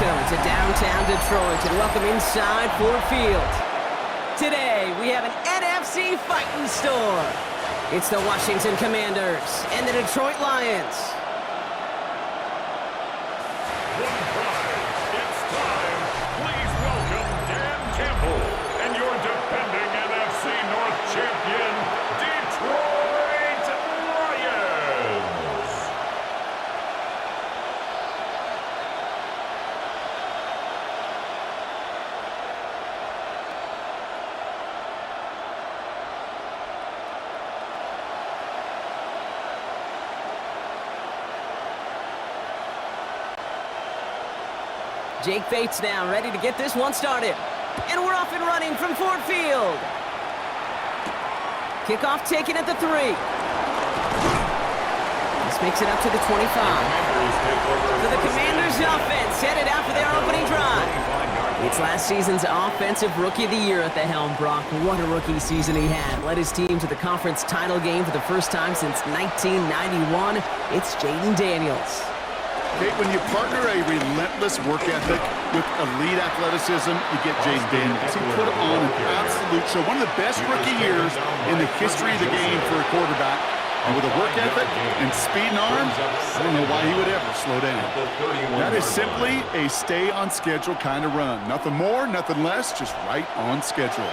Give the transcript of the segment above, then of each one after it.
Welcome to downtown Detroit and welcome inside Ford Field. Today, we have an NFC fighting store. It's the Washington Commanders and the Detroit Lions. It's time. Please welcome Dan Campbell and your defending NFC North champion, Detroit Lions. Jake Bates now ready to get this one started. And we're off and running from Ford Field. Kickoff taken at the 3. This makes it up to the 25. So the Commanders offense headed out for their opening drive. It's last season's Offensive Rookie of the Year at the helm, Brock. What a rookie season he had. Led his team to the conference title game for the first time since 1991. It's Jaden Daniels. Okay, when you partner a relentless work ethic with elite athleticism, you get Jaden Daniels. He put on an absolute show. One of the best rookie years in the history of the game for a quarterback. And with a work ethic and speed and arm, I don't know why he would ever slow down. That is simply a stay-on-schedule kind of run. Nothing more, nothing less, just right on schedule.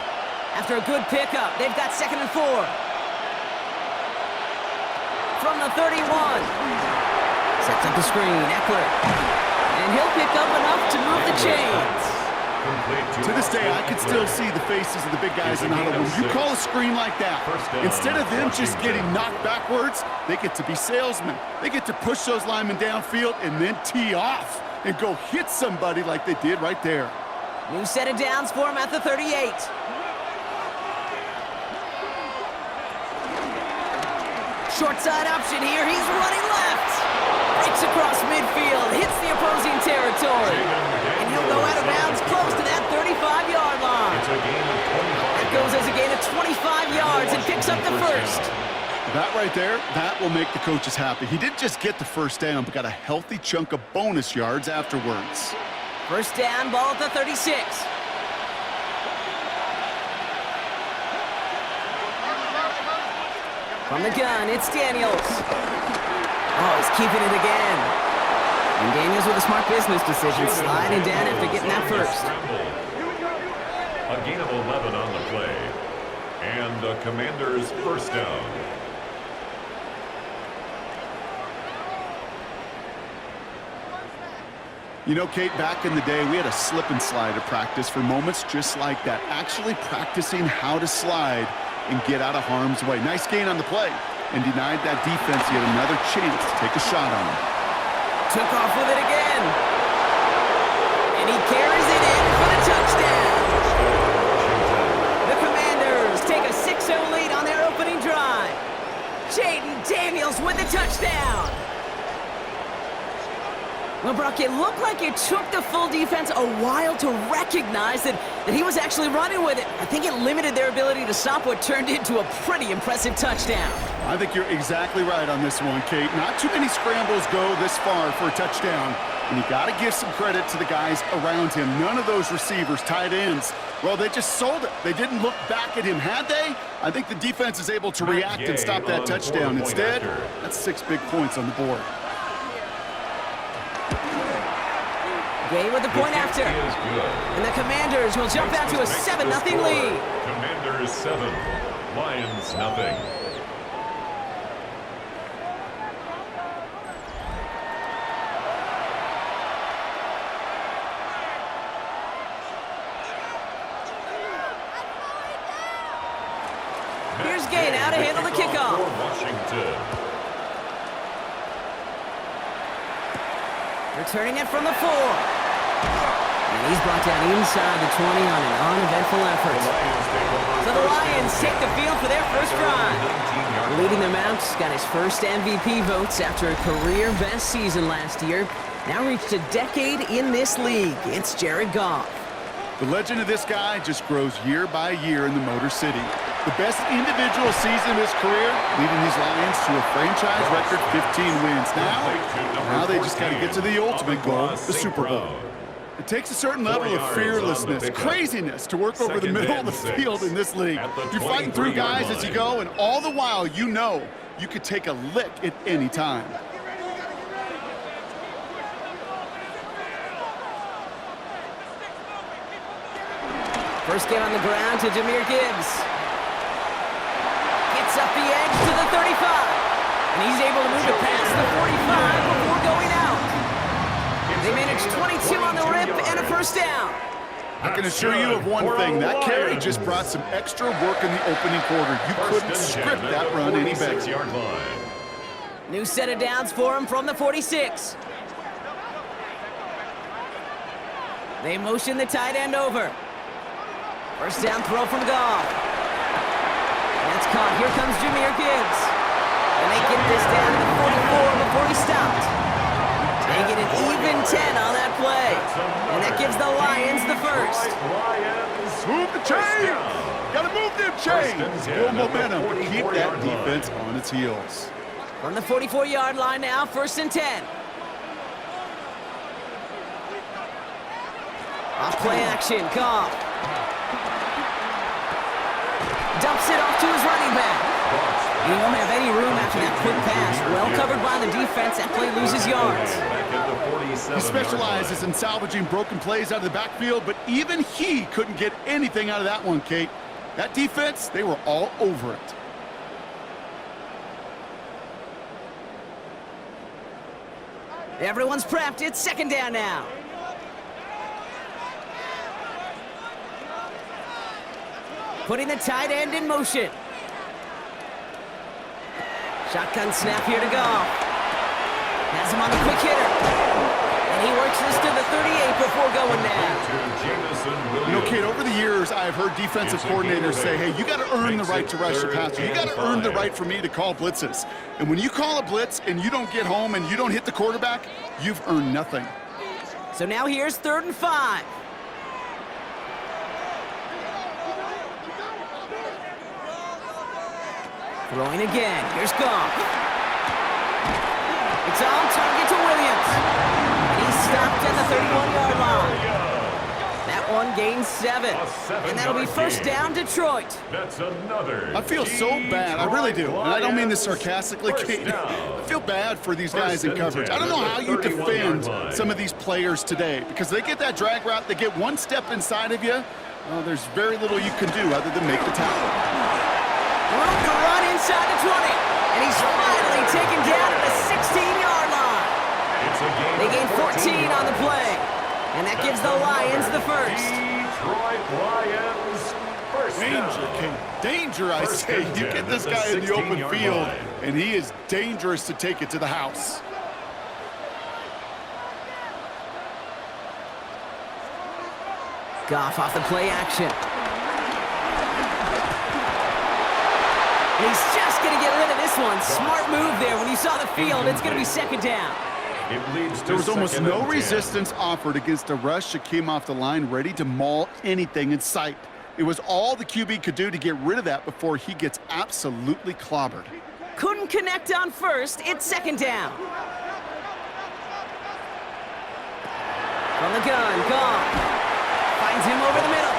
After a good pickup, they've got 2nd and 4. From the 31. Sets up the screen, Eckler. And he'll pick up enough to move the chains. To this day, I could still see the faces of the big guys in the huddle room. You call a screen like that, instead of them just getting knocked backwards, they get to be salesmen. They get to push those linemen downfield and then tee off and go hit somebody like they did right there. New set of downs for him at the 38. Short side option here. He's running left. Breaks across midfield. Hits the opposing territory. And he'll go out of bounds close to that 35-yard line. That goes as a gain of 25 yards and picks up the first. That right there, that will make the coaches happy. He didn't just get the first down, but got a healthy chunk of bonus yards afterwards. First down, ball at the 36. From the gun, it's Daniels. Oh, he's keeping it again. And Daniels with a smart business decision, sliding down after getting that first. A gain of 11 on the play. And the Commanders' first down. You know, Kate, back in the day, we had a slip and slide at practice for moments just like that. Actually practicing how to slide and get out of harm's way. Nice gain on the play, and denied that defense yet another chance to take a shot on him. Took off with it again. And he carries it in for the touchdown. The Commanders take a 6-0 lead on their opening drive. Jaden Daniels with the touchdown. Well, Brock, it looked like it took the full defense a while to recognize that he was actually running with it. I think it limited their ability to stop what turned into a pretty impressive touchdown. I think you're exactly right on this one, Kate. Not too many scrambles go this far for a touchdown, and you got to give some credit to the guys around him. None of those receivers, tight ends, well, they just sold it. They didn't look back at him, had they? I think the defense is able to react and stop that touchdown. Instead, that's 6 big points on the board. Gay with the point after. And the Commanders will jump out to a 7-0 lead. Commanders 7, Lions nothing. Here's Gay now to handle the kickoff. Washington. Returning it from the 4. And he's brought down inside the 20 on an uneventful effort. So the Lions take the field for their first drive. Leading them out, got his first MVP votes after a career-best season last year. Now reached a decade in this league. It's Jared Goff. The legend of this guy just grows year by year in the Motor City. The best individual season of his career, leading these Lions to a franchise record 15 wins. Now they just got to get to the ultimate goal, the Super Bowl. It takes a certain level of fearlessness, craziness to work over the middle of the field in this league. You're fighting through guys as you go, and all the while you know you could take a lick at any time. First get on the ground to Jahmyr Gibbs. Gets up the edge to the 35. And he's able to move it past the 45 before going out. They managed 22 on the rip and a first down. I can assure you of one thing. That carry just brought some extra work in the opening quarter. You couldn't script that run any better. New set of downs for him from the 46. They motion the tight end over. First down throw from Goff. That's caught. Here comes Jahmyr Gibbs. And they get this down to the 44 before he stopped. They get an even 10 on that play. And that gives the Lions the first. Move the chains! Gotta move them chains! Full momentum to keep that defense on its heels. From the 44-yard line now, first and 10. Off play action, Goff. Dumps it off to his running back. He won't have any room after that quick pass. Well covered by the defense. That play loses yards. He specializes in salvaging broken plays out of the backfield, but even he couldn't get anything out of that one, Kate. That defense, they were all over it. Everyone's prepped. It's second down now. Putting the tight end in motion. Shotgun snap here to Goff. Has him on the quick hitter. And he works this to the 38 before going down. You know, Kate, over the years, I've heard defensive coordinators say, hey, you got to earn the right to rush the passer. You got to earn the right for me to call blitzes. And when you call a blitz and you don't get home and you don't hit the quarterback, you've earned nothing. So now here's 3rd and 5. Throwing again. Here's Goff. It's on target to Williams. And he's stopped at the 31-yard line. That one gains 7. And that'll be first down, Detroit. That's another. I feel so bad. I really do. And I don't mean this sarcastically, Kate. I feel bad for these guys in coverage. I don't know how you defend some of these players today because they get that drag route, they get one step inside of you. Well, there's very little you can do other than make the tackle. Room to run inside the 20. And he's finally taken down at the 16-yard line. They gain 14 on the play. And that gives the Lions the first. Detroit Lions first Danger, King. Danger, I say. You get this guy in the open field, and he is dangerous to take it to the house. Goff off the play action. And he's just going to get rid of this one. Smart move there. When you saw the field, it's going to be second down. There was almost no resistance offered against a rush that came off the line ready to maul anything in sight. It was all the QB could do to get rid of that before he gets absolutely clobbered. Couldn't connect on first. It's second down. From the gun, Goff finds him over the middle.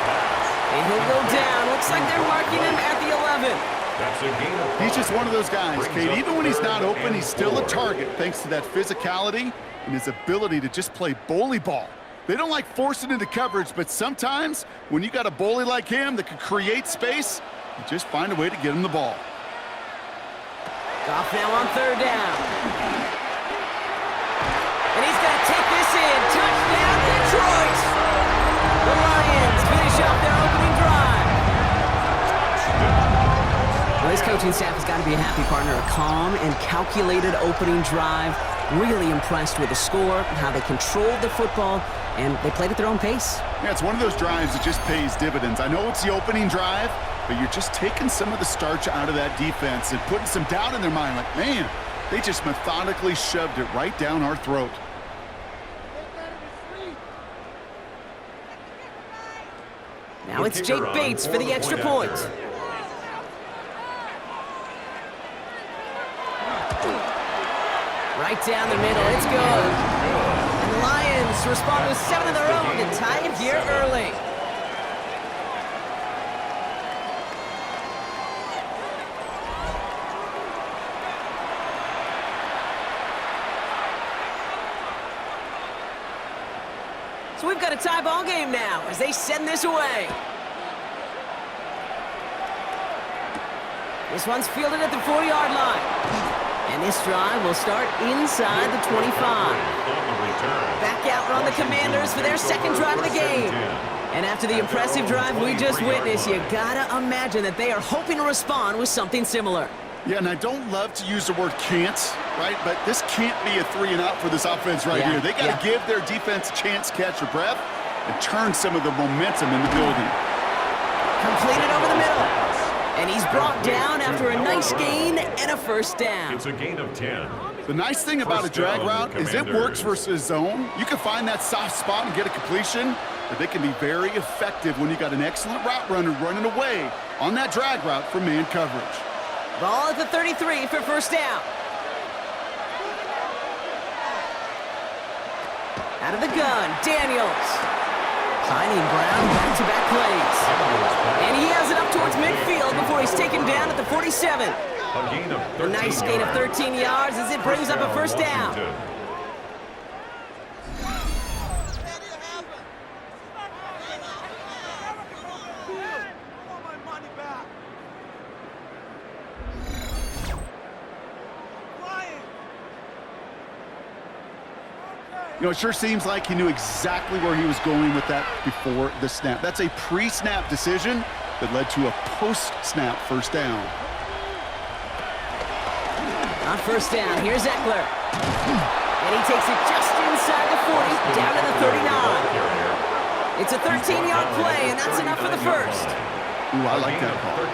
And he'll go down. Looks like they're marking him at the 11. He's just one of those guys, Kate. Even when he's not open, he's still a target thanks to that physicality and his ability to just play bully ball. They don't like forcing into coverage, but sometimes when you got a bully like him that can create space, you just find a way to get him the ball. Goff now on 3rd down. And he's going to take this in. Touchdown, Detroit! The Lions finish off their opening drive. Well, this coaching staff has got to be a happy partner. A calm and calculated opening drive. Really impressed with the score, how they controlled the football, and they played at their own pace. Yeah, it's one of those drives that just pays dividends. I know it's the opening drive, but you're just taking some of the starch out of that defense and putting some doubt in their mind. Like, man, they just methodically shoved it right down our throat. Now it's Jake Bates for the extra point. Right down the middle, it's good. And the Lions to respond with 7 of their own to tie it here early. So we've got a tie ball game now as they send this away. This one's fielded at the 4-yard line. And this drive will start inside the 25. Back out run the Commanders for their second drive of the game. And after the impressive drive we just witnessed, you gotta imagine that they are hoping to respond with something similar. Yeah, and I don't love to use the word can't, right? But this can't be a 3-and-out for this offense right here. They got to give their defense a chance to catch their breath and turn some of the momentum in the building. Completed over the middle. And he's brought down after a nice gain and a first down. It's a gain of 10. The nice thing about a drag route is it works versus zone. You can find that soft spot and get a completion, but they can be very effective when you got an excellent route runner running away on that drag route for man coverage. Ball at the 33 for first down. Out of the gun, Daniels. Finding Brown back-to-back plays. And he has it up towards midfield before he's taken down at the 47. A nice gain of 13 yards as it brings up a first down. You know, it sure seems like he knew exactly where he was going with that before the snap. That's a pre-snap decision that led to a post-snap first down. On first down, here's Eckler. And he takes it just inside the 40, down to the 39. It's a 13-yard play, and that's enough for the first. Ooh, I like that call.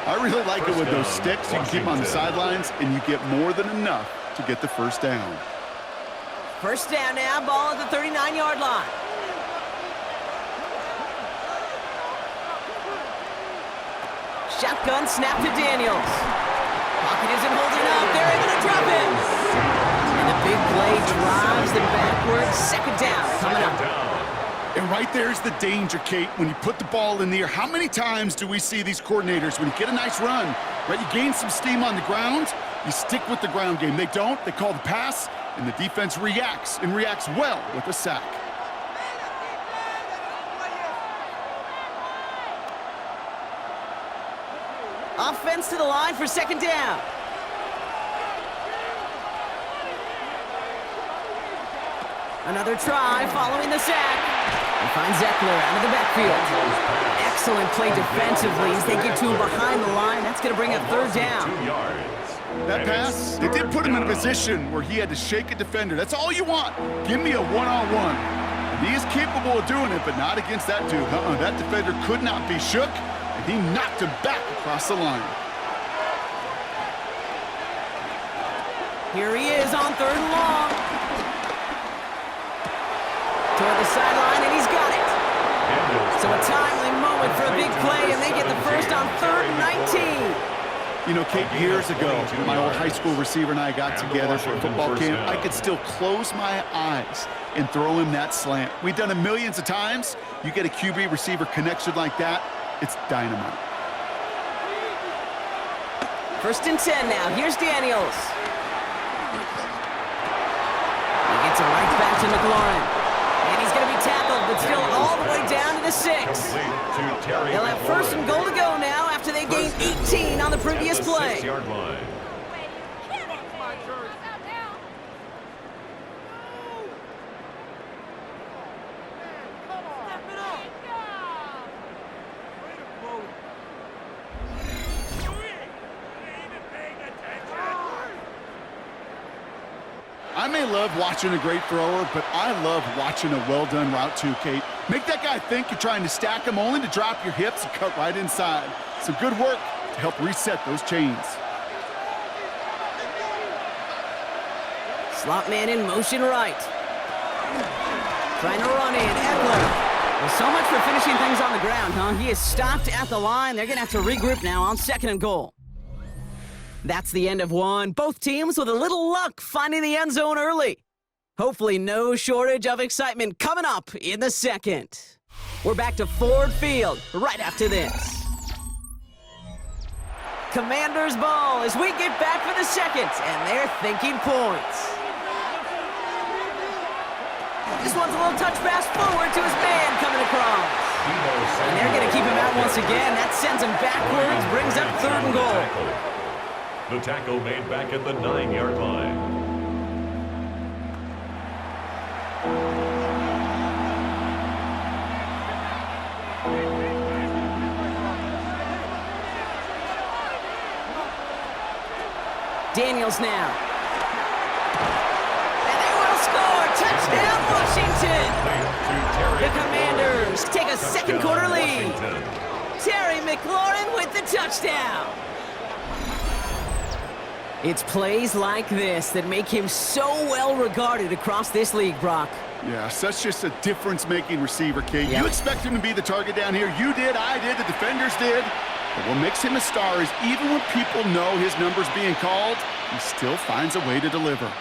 I really like it with those sticks. You can keep them on the sidelines, and you get more than enough to get the first down. First down now, ball at the 39-yard line. Shotgun snap to Daniels. Pocket isn't holding up. They're able to drop him. And the big play drives them backwards. Second down coming up. And right there's the danger, Kate, when you put the ball in the air. How many times do we see these coordinators, when you get a nice run, right, you gain some steam on the ground, you stick with the ground game. They don't. They call the pass. And the defense reacts, and reacts well with a sack. Offense to the line for second down. Another try following the sack. He finds Eckler out of the backfield. Excellent play defensively as they get to him behind the line. That's going to bring up third down. 2 yards. That pass, it did put him in a position where he had to shake a defender. That's all you want. Give me a one-on-one. And he is capable of doing it, but not against that dude. That defender could not be shook, and he knocked him back across the line. Here he is on third and long. Toward the sideline, and he's got it. So a timely moment for a big play, and they get the first on 3rd and 19. You know, Kate, years ago, my old high school receiver and I got together for a football camp. I could still close my eyes and throw him that slant. We've done it millions of times. You get a QB receiver connection like that, it's dynamite. 1st and 10 now. Here's Daniels. He gets it right back to McLaurin. And he's going to be tackled, but still all the way down to the 6. They'll have 1st and goal to go now after they gained 18 on the previous play. 6-yard line. I may love watching a great thrower, but I love watching a well-done route too, Kate. Make that guy think you're trying to stack him only to drop your hips and cut right inside. Some good work to help reset those chains. Slot man in motion right. Trying to run in, Eckler. Well, so much for finishing things on the ground, huh? He is stopped at the line. They're going to have to regroup now on 2nd and goal. That's the end of one. Both teams with a little luck finding the end zone early. Hopefully no shortage of excitement coming up in the second. We're back to Ford Field right after this. Commanders ball as we get back for the second, and they're thinking points. This one's a little touch pass forward to his man coming across. And they're going to keep him out once again. That sends him backwards, brings up 3rd and goal. The tackle made back at the 9-yard line. Daniels now. And they will score! Touchdown, Washington! The Commanders take a second quarter lead. Terry McLaurin with the touchdown. It's plays like this that make him so well regarded across this league, Brock. Yeah, such just a difference-making receiver, Kate. Yep. You expect him to be the target down here. You did, I did, the defenders did. But what makes him a star is even when people know his number's being called, he still finds a way to deliver.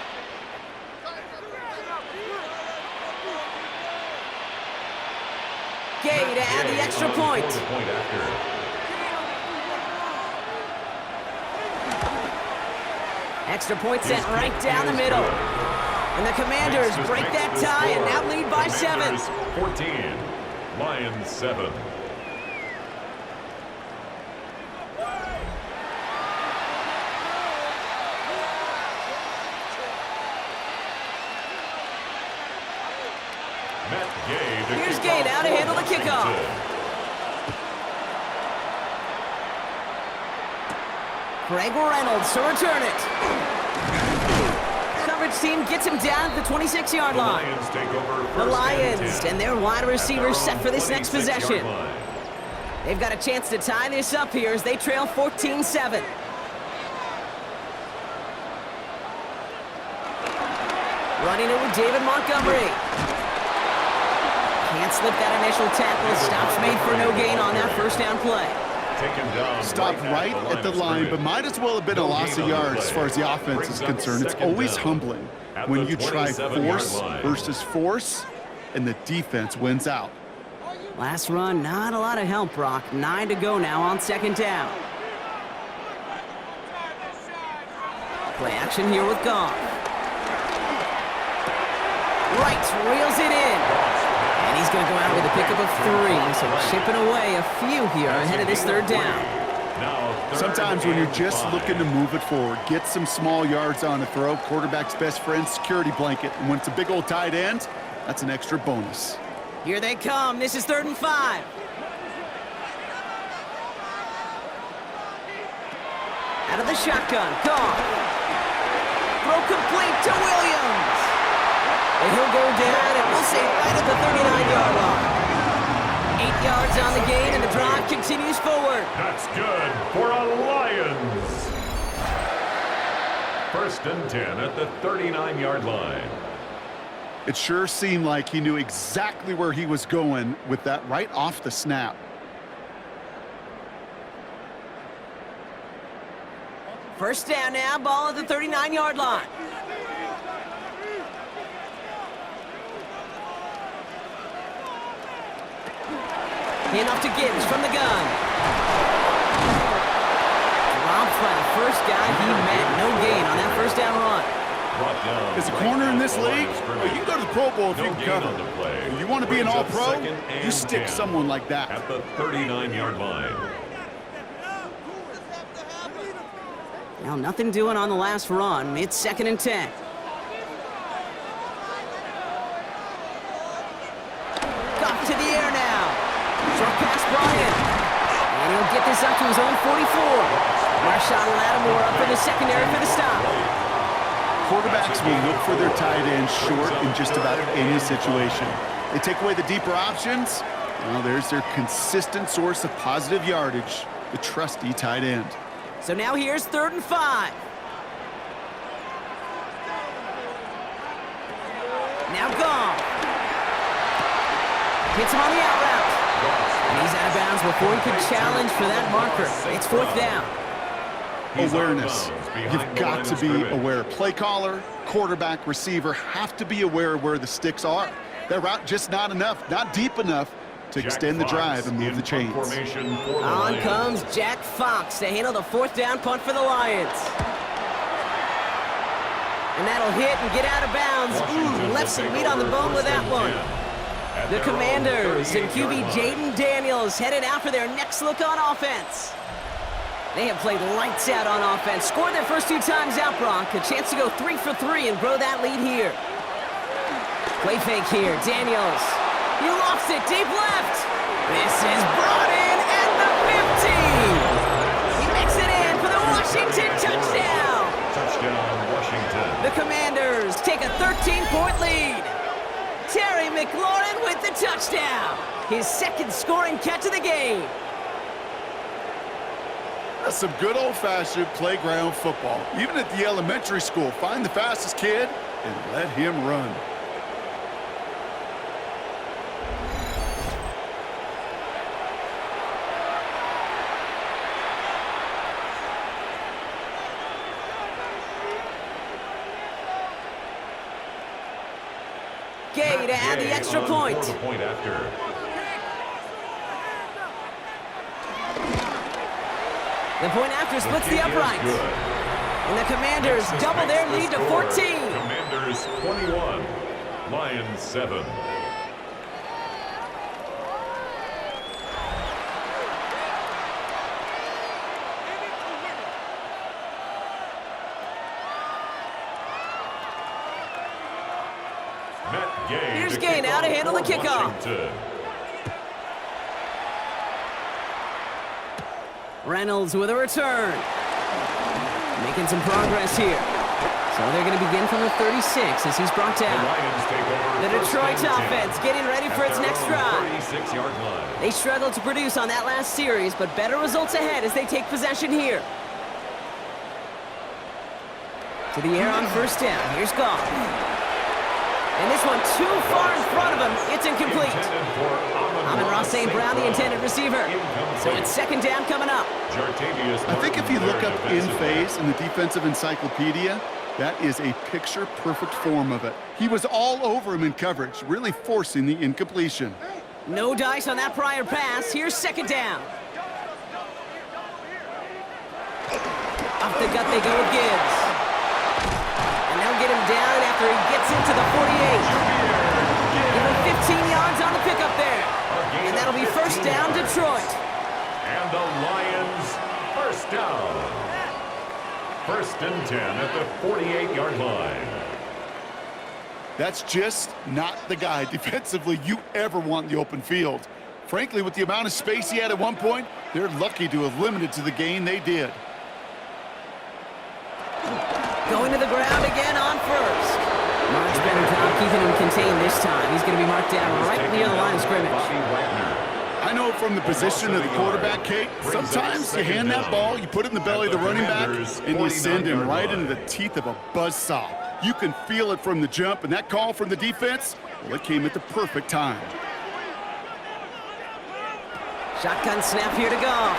Gay to add the extra point. Extra point sent right down the middle. And the Commanders break that tie and now lead by 7. 14, Lions 7. Here's Gay now to handle the kickoff. Craig Reynolds to return it. Coverage team gets him down at the 26-yard line. The Lions and their wide receivers set for this next possession. They've got a chance to tie this up here as they trail 14-7. Running it with David Montgomery. Can't slip that initial tackle. Stops made for no gain on that first down play. Stopped right at the line, but might as well have been a loss of yards as far as the offense is concerned. It's always humbling when you try force versus force, and the defense wins out. Last run, not a lot of help, Brock. 9 to go now on 2nd down. Play action here with Goff. Right, reels it in. And he's going to go out with a pickup of 3, so chipping away a few here ahead of this 3rd down. Sometimes when you're just looking to move it forward, get some small yards on the throw, quarterback's best friend, security blanket. And when it's a big old tight end, that's an extra bonus. Here they come. This is 3rd and 5. Out of the shotgun, Goff. Throw complete to Williams. And he'll go down, and we'll say right at the 39-yard line. 8 yards on the gain, and the drive continues forward. That's good for a Lions. 1st and 10 at the 39-yard line. It sure seemed like he knew exactly where he was going with that right off the snap. First down now, ball at the 39-yard line. Enough to Gibbs from the gun. Dropped by the first guy he met. No gain on that first down run. As a corner in this league, you can go to the Pro Bowl if you can cover. You want to be an all-pro, you stick someone like that. At the 39-yard line. Now nothing doing on the last run. It's 2nd and 10. Goff to the air now. Short pass Bryant. And he'll get this up to his own 44. Marshawn Lattimore up in the secondary for the stop. Quarterbacks will look for their tight end short in just about any situation. They take away the deeper options. Well, there's their consistent source of positive yardage, the trusty tight end. So now here's 3rd and 5. Now Goff. Hits him on the out route. And he's out of bounds before he could challenge for that marker. It's 4th down. awareness. You've got to be aware. Play caller, quarterback, receiver have to be aware of where the sticks are. That route just not enough, not deep enough to extend the drive and move the chains. On comes Jack Fox to handle the fourth down punt for the Lions. And that'll hit and get out of bounds. Ooh, left some meat on the bone with that one. The Commanders and QB Jaden Daniels headed out for their next look on offense. They have played lights out on offense. Scored their first 2 times out, Brock. A chance to go 3 for 3 and grow that lead here. Play fake here. Daniels. He lofts it deep left. This is brought in at the 50. He makes it in for the Washington touchdown. Touchdown, Washington. The Commanders take a 13-point lead. Terry McLaurin with the touchdown. His second scoring catch of the game. That's some good old-fashioned playground football. Even at the elementary school, find the fastest kid and let him run. Gay to add the extra point. The point after splits the uprights. And the Commanders double their lead to 14. Commanders 21, Lions 7. Here's Gay now to handle the kickoff. Reynolds with a return. Making some progress here. So they're going to begin from the 36 as he's brought down. The Detroit offense getting ready for its next drive. They struggled to produce on that last series, but better results ahead as they take possession here. To the air on first down. Here's Goff. And this one too far in front of him. It's incomplete. Amon-Ra St. Brown, the intended receiver. So it's second down coming up. I think if you look up in phase in the defensive encyclopedia, that is a picture-perfect form of it. He was all over him in coverage, really forcing the incompletion. No dice on that prior pass. Here's second down. Off the gut they go with Gibbs. And they'll get him down after he gets into the 48. Give him 15 yards on the pickup there. And that'll be first down, Detroit. And the Lions first down. First and 10 at the 48-yard line. That's just not the guy defensively you ever want in the open field. Frankly, with the amount of space he had at one point, they're lucky to have limited to the gain they did. Going to the ground again on first. Much better job keeping him contained this time. He's going to be marked down right near the line of scrimmage. I know from the position of the quarterback, Kate, sometimes you hand that ball, you put it in the belly of the running back, and you send him right into the teeth of a buzzsaw. You can feel it from the jump, and that call from the defense, well, it came at the perfect time. Shotgun snap here to go.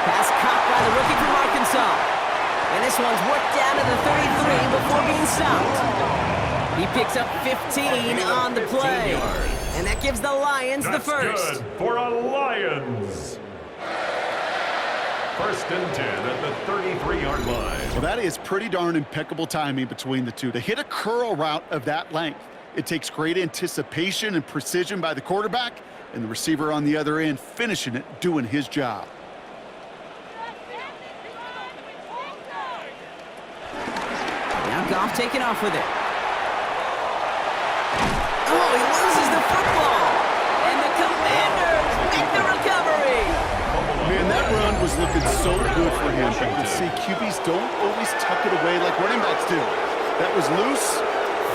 Pass caught by the rookie from Arkansas. And this one's worked down to the 33 before being stopped. He picks up 15 on the play. And that gives the Lions the first. Good for a Lions. First and 10 at the 33-yard line. Well, that is pretty darn impeccable timing between the two. To hit a curl route of that length, it takes great anticipation and precision by the quarterback, and the receiver on the other end finishing it, doing his job. Now Goff taking off with it. Oh, he loses the football. And the Commanders make the recovery. Man, that run was looking so good for him. You can see QBs don't always tuck it away like running backs do. That was loose,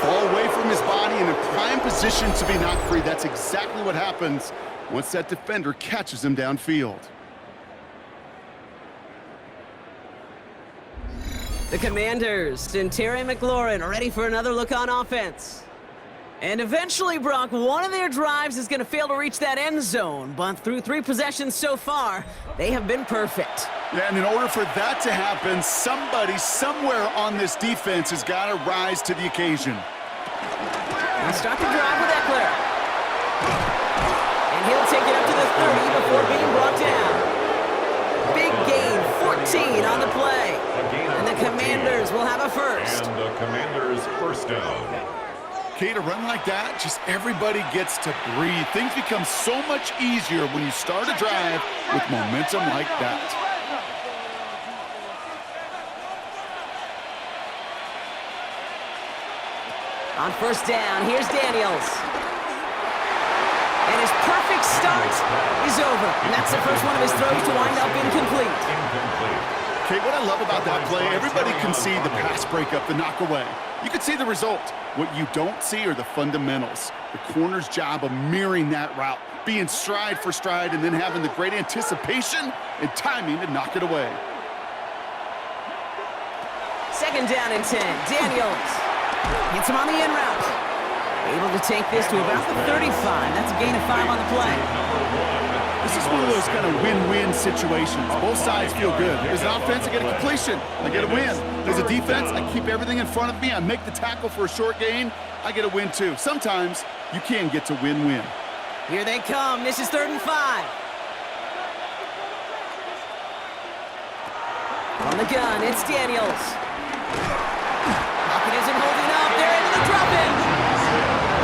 ball away from his body, and in prime position to be knocked free. That's exactly what happens once that defender catches him downfield. The Commanders and Terry McLaurin ready for another look on offense. And eventually, Brock, one of their drives is going to fail to reach that end zone, but through 3 possessions so far, they have been perfect. Yeah, and in order for that to happen, somebody somewhere on this defense has got to rise to the occasion. He'll start the drive with Eckler. And he'll take it up to the 30 before being brought down. Big gain, 14 on the play. And the Commanders will have a first. And the Commanders first down. Okay, to run like that, just everybody gets to breathe. Things become so much easier when you start a drive with momentum like that. On first down, here's Daniels. And his perfect start is over. And that's the first one of his throws to wind up incomplete. Okay, what I love about that play, everybody can see the pass breakup, the knock away. You can see the result. What you don't see are the fundamentals. The corner's job of mirroring that route, being stride for stride, and then having the great anticipation and timing to knock it away. Second down and 10. Daniels hits him on the in route. Able to take this to about the 35. That's a gain of 5 on the play. This is one of those kind of win-win situations. Both sides feel good. As an offense, I get a completion. I get a win. As a defense, I keep everything in front of me. I make the tackle for a short gain. I get a win, too. Sometimes you can get to win-win. Here they come. This is 3rd and 5. On the gun, it's Daniels. Lockett isn't holding up. They're into the drop-in.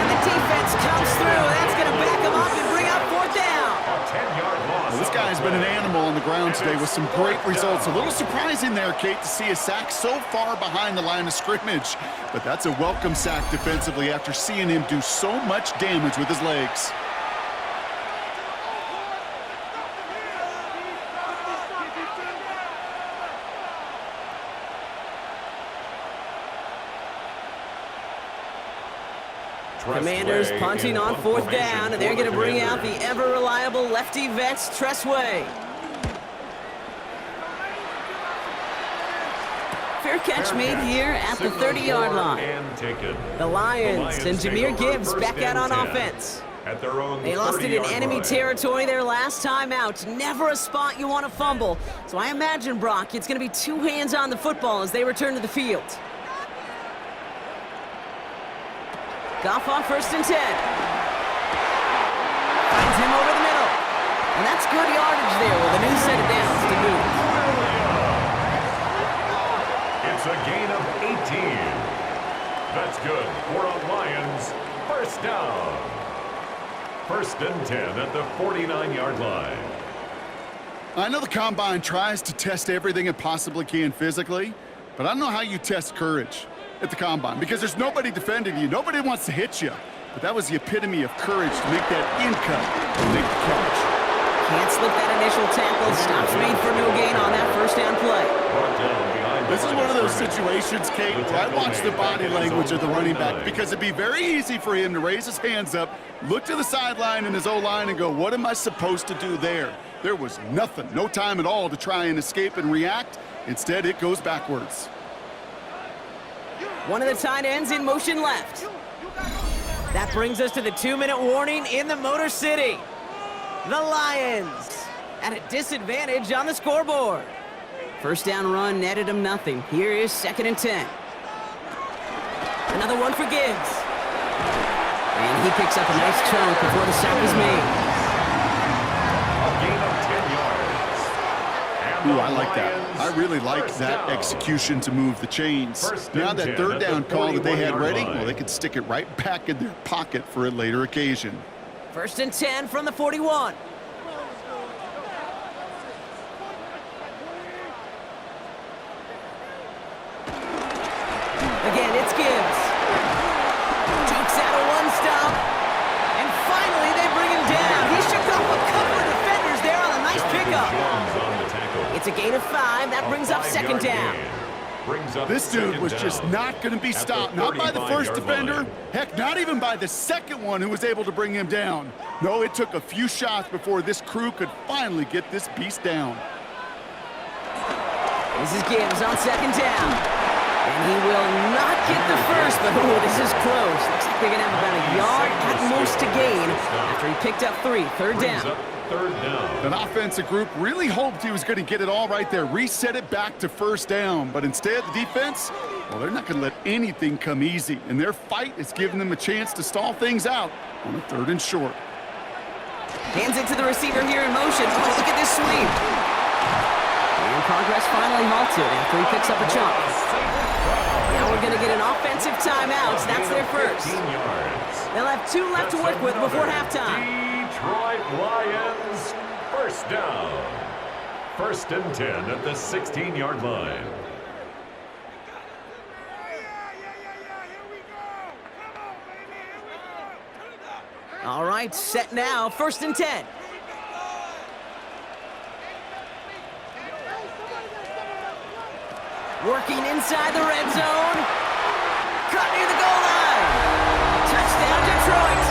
And the defense comes through. That's going to back them up and bring up 4th down. Well, this guy's been an animal on the ground today with some great results. A little surprising there, Kate, to see a sack so far behind the line of scrimmage. But that's a welcome sack defensively after seeing him do so much damage with his legs. Commanders punting on 4th down, and they're going to bring out the ever-reliable lefty vets, Tressway. Fair catch made here at the 30-yard line. The Lions and Jahmyr Gibbs back out on offense. They lost it in enemy territory their last time out. Never a spot you want to fumble. So I imagine, Brock, it's going to be 2 hands on the football as they return to the field. Goff on 1st and 10. Finds him over the middle. And that's good yardage there with a new set of downs to boot. It's a gain of 18. That's good for a Lions first down. 1st and 10 at the 49-yard line. I know the Combine tries to test everything it possibly can physically, but I don't know how you test courage at the Combine, because there's nobody defending you. Nobody wants to hit you. But that was the epitome of courage to make that in cut and make the catch. Can't slip that initial tackle. Stops made for no gain on that 1st down play. This is one of those situations, Kate, where I watch the body language of the running back, because it'd be very easy for him to raise his hands up, look to the sideline in his O-line and go, what am I supposed to do there? There was nothing, no time at all to try and escape and react. Instead, it goes backwards. One of the tight ends in motion left. That brings us to the 2-minute warning in the Motor City. The Lions at a disadvantage on the scoreboard. 1st down run netted him nothing. Here is 2nd and 10. Another one for Gibbs. And he picks up a nice chunk before the sack is made. Ooh, I like that. I really like that execution to move the chains. Now that 3rd down call that they had ready, well, they could stick it right back in their pocket for a later occasion. 1st and 10 from the 41. Again, it's Gibbs. Takes out a 1-stop. And finally, they bring him down. He shook off a couple of defenders there on a nice pickup. It's a gain of 5. That brings up 2nd down. This dude was just not going to be stopped. Not by the 1st defender. Heck, not even by the 2nd one who was able to bring him down. No, it took a few shots before this crew could finally get this beast down. This is Gibbs on 2nd down. And he will not get the first, but this is close. Looks like they're going to have about a yard at most 6 to gain after he picked up 3. Third down. Third down. That offensive group really hoped he was going to get it all right there, reset it back to first down. But instead, the defense, well, they're not going to let anything come easy. And their fight is giving them a chance to stall things out on a 3rd and short. Hands it to the receiver here in motion. Oh, look at this sweep. And progress finally halted after he picks up a chunk. Now we're going to get an offensive timeout. That's their first. They'll have 2 left to work with before halftime. Detroit Lions, first down. 1st and 10 at the 16-yard line. All right, set now. 1st and 10. Working inside the red zone. Cut near the goal line. Touchdown, Detroit.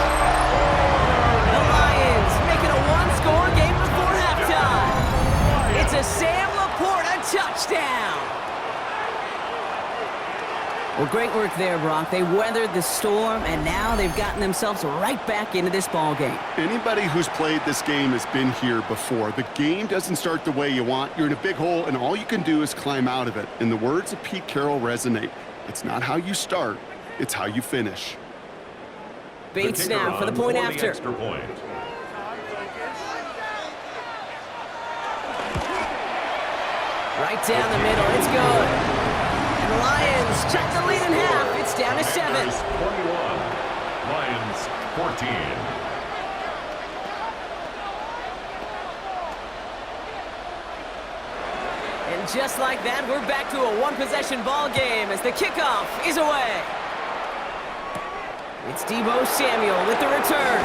The Lions make it a 1-score game before halftime. It's a Sam Laporta touchdown. Well, great work there, Brock. They weathered the storm, and now they've gotten themselves right back into this ball game. Anybody who's played this game has been here before. The game doesn't start the way you want. You're in a big hole, and all you can do is climb out of it. And the words of Pete Carroll resonate. It's not how you start, it's how you finish. Bates now for the point after. Extra point. Right down the middle. It's good. And the Lions check the lead in half. It's down to 7. 21. Lions 14. And just like that, we're back to a 1-possession ball game as the kickoff is away. It's Deebo Samuel with the return.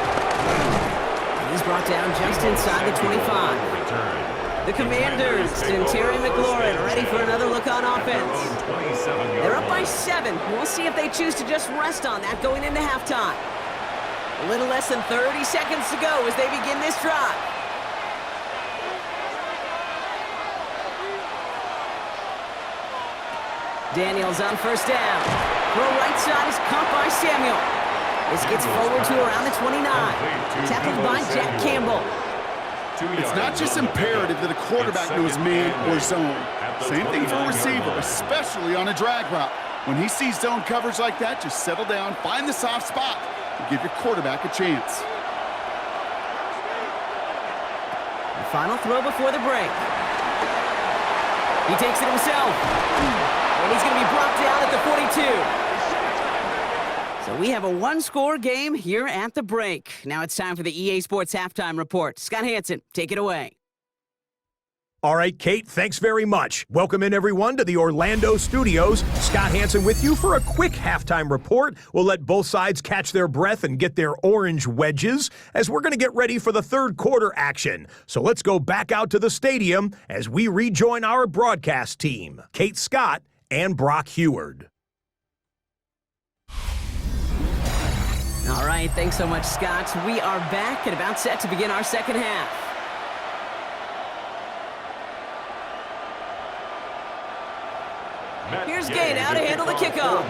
He's brought down just inside the 25. Return. The Commanders and Terry McLaurin ready for another look on offense. They're up by 7. We'll see if they choose to just rest on that going into halftime. A little less than 30 seconds to go as they begin this drive. Daniels on 1st down. Throw right side is caught by Samuel. This gets forward to around the 29. Tackled by Jack Campbell. It's not just imperative that a quarterback knows man or zone. Same thing for a receiver, especially on a drag route. When he sees zone coverage like that, just settle down, find the soft spot, and give your quarterback a chance. The final throw before the break. He takes it himself. And he's going to be brought down at the 42. So we have a 1-score game here at the break. Now it's time for the EA Sports Halftime Report. Scott Hansen, take it away. All right, Kate, thanks very much. Welcome in, everyone, to the Orlando studios. Scott Hansen with you for a quick halftime report. We'll let both sides catch their breath and get their orange wedges as we're going to get ready for the 3rd quarter action. So let's go back out to the stadium as we rejoin our broadcast team, Kate Scott and Brock Heward. All right, thanks so much, Scott. We are back and about set to begin our 2nd half. Here's Gay now to handle the kickoff.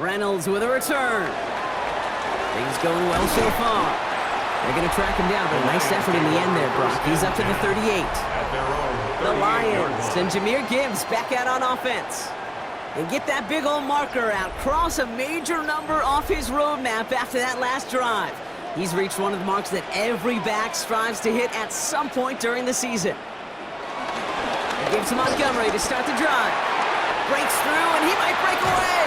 Reynolds with a return. Things going well so far. They're going to track him down, but a nice effort in the end there, Brock. He's up to the 38. The Lions and Jahmyr Gibbs back out on offense. And get that big old marker out. Cross a major number off his roadmap after that last drive. He's reached one of the marks that every back strives to hit at some point during the season. Gives to Montgomery to start the drive. Breaks through, and he might break away.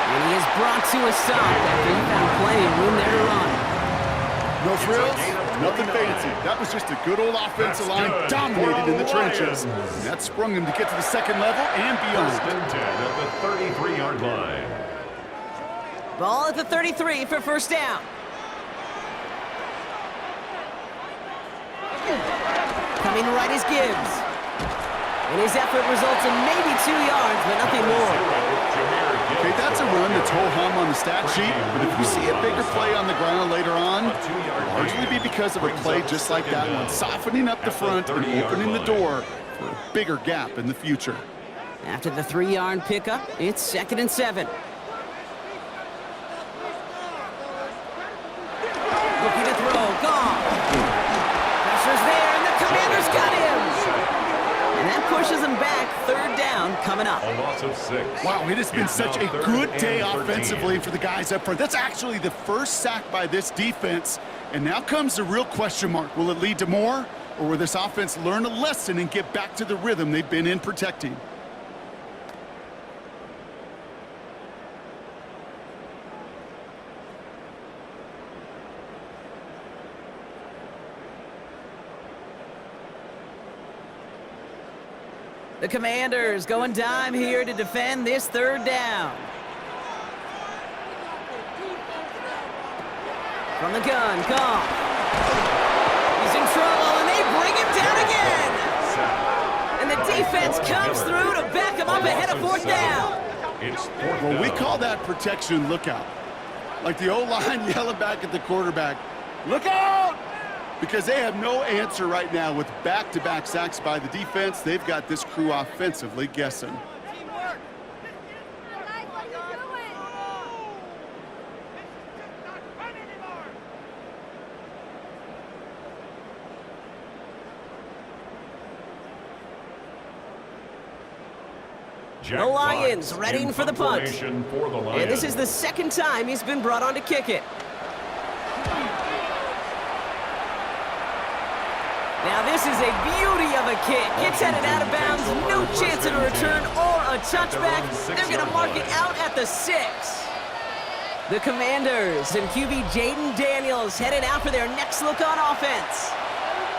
And he is brought to a stop after he found plenty of room there to run. No frills, nothing fancy. That was just a good old offensive line dominated in the trenches. And that sprung him to get to the 2nd level and beyond. 1st and 10 at the 33-yard line. Ball at the 33 for 1st down. Coming right is Gibbs. And his effort results in maybe 2 yards, but nothing more. Okay, that's a run that's ho-hum on the stat sheet, but if you see a bigger play on the ground later on, it'll largely be because of a play just like that one, softening up the front and opening the door for a bigger gap in the future. After the 3-yard pickup, it's 2nd and 7. pushes them back. Third down coming up. A loss of 6. Wow, it has been It's such a now good 3rd day and 13. offensively for the guys up front. That's actually the first sack by this defense. And now comes the real question mark. Will it lead to more? Or will this offense learn a lesson and get back to the rhythm they've been in protecting? The Commanders going dime here to defend this third down. From the gun, Goff. He's in trouble, and they bring him down again. And the defense comes through to back him up ahead of 4th down. It's 4th Well, we down. call that protection lookout. Like the O-line yelling back at the quarterback, look out! Because they have no answer right now with back-to-back sacks by the defense. They've got this crew offensively guessing. Jack The Lions Fox readying in for the punt. formation for the Lions. And this is the second time he's been brought on to kick it. Now this is a beauty of a kick. Gets headed out of bounds, no chance of a return or a touchback. They're going to mark it out at the 6. The Commanders and QB Jaden Daniels headed out for their next look on offense.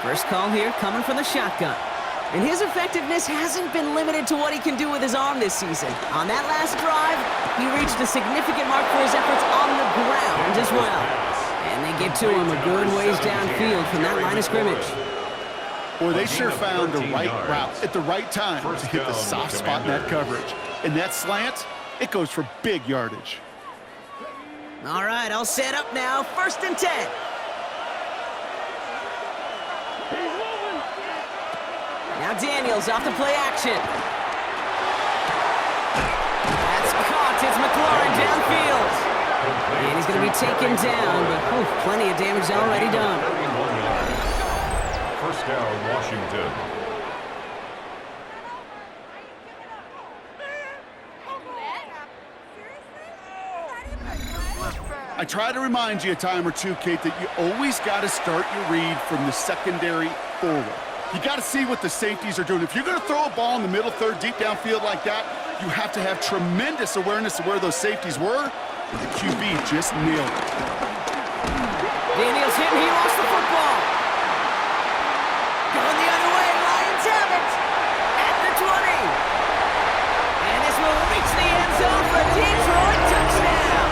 First call here coming from the shotgun. And his effectiveness hasn't been limited to what he can do with his arm this season. On that last drive, he reached a significant mark for his efforts on the ground as well. And they get to him a good ways downfield from that line of scrimmage. Boy, they sure found the right route at the right time to hit the soft spot in that coverage. And that slant, it goes for big yardage. All right, all set up now. 1st and 10. Now Daniels off the play action. That's caught. It's McLaurin downfield. And he's going to be taken down, but plenty of damage already done. 1st down, Washington. I try to remind you a time or two, Kate, that you always got to start your read from the secondary forward. You got to see what the safeties are doing. If you're going to throw a ball in the middle third, deep downfield like that, you have to have tremendous awareness of where those safeties were. And the QB just nailed it. Daniels hit, and he lost the football. Going the other way, Lions have it at the 20. And this will reach the end zone for Detroit touchdown.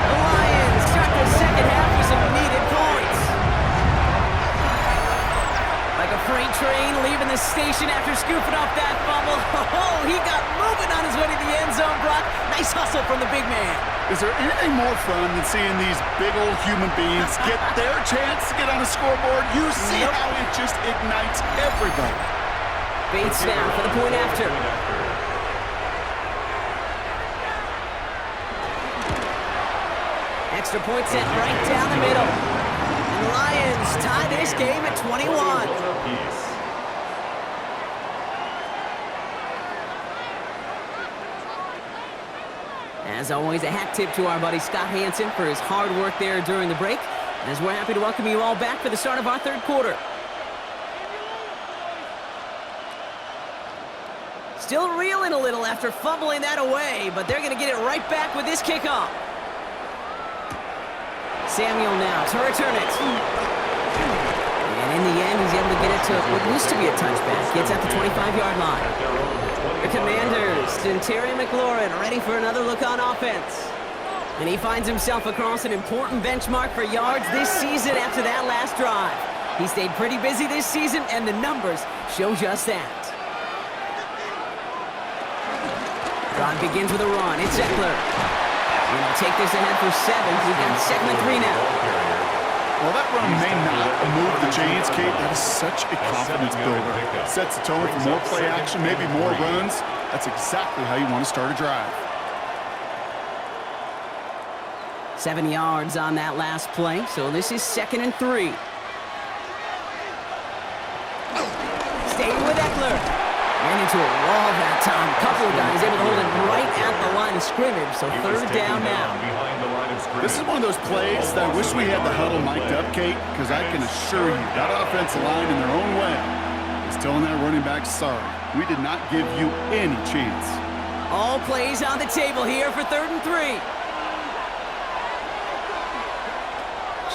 The Lions start the second half with some needed points. Like a freight train leaving the station after scooping up that fumble. Oh, he got moving on his way to the end zone, Brock. Nice hustle from the big man. Is there anything more fun than seeing these big old human beings get their chance to get on a scoreboard? You see how it just ignites everybody. Bates now for the point after. Extra point set right down the middle. And the Lions tie this game at 21. As always, a hat tip to our buddy Scott Hansen for his hard work there during the break. As we're happy to welcome you all back for the start of our 3rd quarter. Still reeling a little after fumbling that away, but they're going to get it right back with this kickoff. Samuel now to return it. And in the end, he's able to get it to what used to be a touchback. Gets at the 25-yard line. The Commanders and Terry McLaurin ready for another look on offense. And he finds himself across an important benchmark for yards this season after that last drive. He stayed pretty busy this season, and the numbers show just that. Drive begins with a run. It's Eckler. And he'll take this ahead for 7. We've got 2nd and 3 now. Well, that run may not move the chains, Kate. That is such a confidence builder. Sets the tone for more play action, maybe more runs. That's exactly how you want to start a drive. 7 yards on that last play, so this is 2nd and 3. Staying with Eckler. into a wall that time. A couple of guys able to hold it right at the line of scrimmage, so third down now. Behind the line of scrimmage. This is one of those plays that I wish we had the huddle mic'd up, Kate, because I can assure you that offensive line in their own way is telling that running back, sorry, we did not give you any chance. All plays on the table here for 3rd and 3.